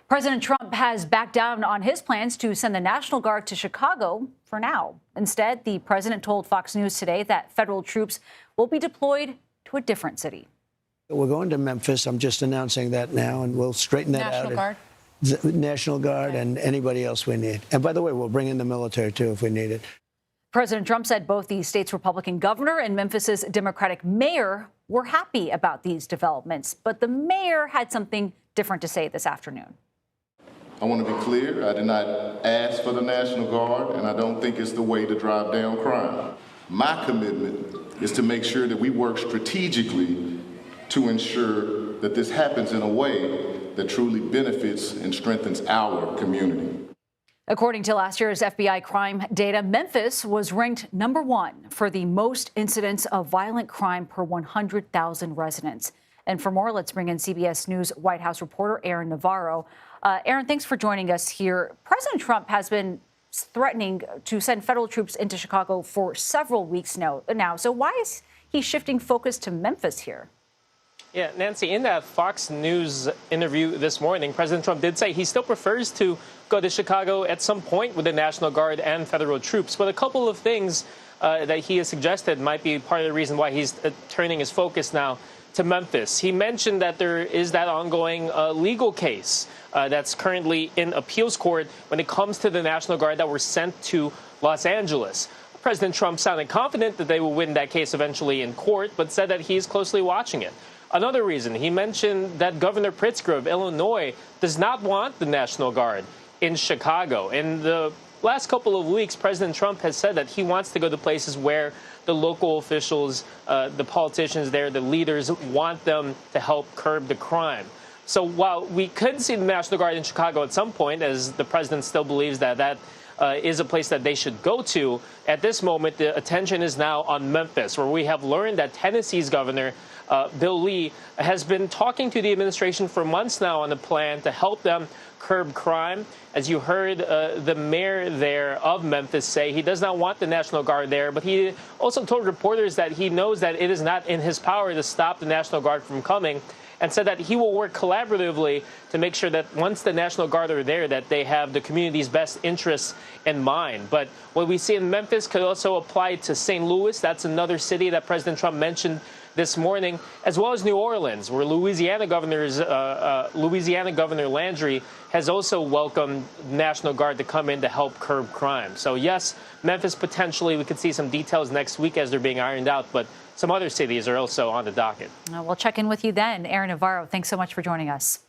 President Trump has backed down on his plans to send the National Guard to Chicago for now. Instead, the president told Fox News today that federal troops will be deployed to a different city. We're going to Memphis. I'm just announcing that now, and we'll straighten that out. National Guard? National Guard and anybody else we need. And by the way, we'll bring in the military, too, if we need it. President Trump said both the state's Republican governor and Memphis's Democratic mayor were happy about these developments. But the mayor had something different to say this afternoon. I want to be clear, I did not ask for the National Guard, and I don't think it's the way to drive down crime. My commitment is to make sure that we work strategically to ensure that this happens in a way that truly benefits and strengthens our community. According to last year's FBI crime data, Memphis was ranked #1 for the most incidents of violent crime per 100,000 residents. And for more, let's bring in CBS News White House reporter Aaron Navarro. Aaron, thanks for joining us here. President Trump has been threatening to send federal troops into Chicago for several weeks now. So why is he shifting focus to Memphis here? Yeah, Nancy, in that Fox News interview this morning, President Trump did say he still prefers to go to Chicago at some point with the National Guard and federal troops. But a couple of things that he has suggested might be part of the reason why he's turning his focus now to Memphis. He mentioned that there is that ongoing legal case that's currently in appeals court when it comes to the National Guard that were sent to Los Angeles. President Trump sounded confident that they will win that case eventually in court, but said that he's closely watching it. Another reason, he mentioned that Governor Pritzker of Illinois does not want the National Guard in Chicago. In the last couple of weeks, President Trump has said that he wants to go to places where the local officials, the politicians there, the leaders want them to help curb the crime. So while we could see the National Guard in Chicago at some point, as the president still believes that that is a place that they should go to, at this moment, the attention is now on Memphis, where we have learned that Tennessee's governor, Bill Lee, has been talking to the administration for months now on a plan to help them curb crime. As you heard the mayor there of Memphis say, he does not want the National Guard there, but he also told reporters that he knows that it is not in his power to stop the National Guard from coming, and said that he will work collaboratively to make sure that once the National Guard are there, that they have the community's best interests in mind. But what we see in Memphis could also apply to St. Louis. That's another city that President Trump mentioned this morning, as well as New Orleans, where Louisiana Governor Landry has also welcomed National Guard to come in to help curb crime. So yes, Memphis, potentially we could see some details next week as they're being ironed out, but some other cities are also on the docket. We'll check in with you then. Aaron Navarro, thanks so much for joining us.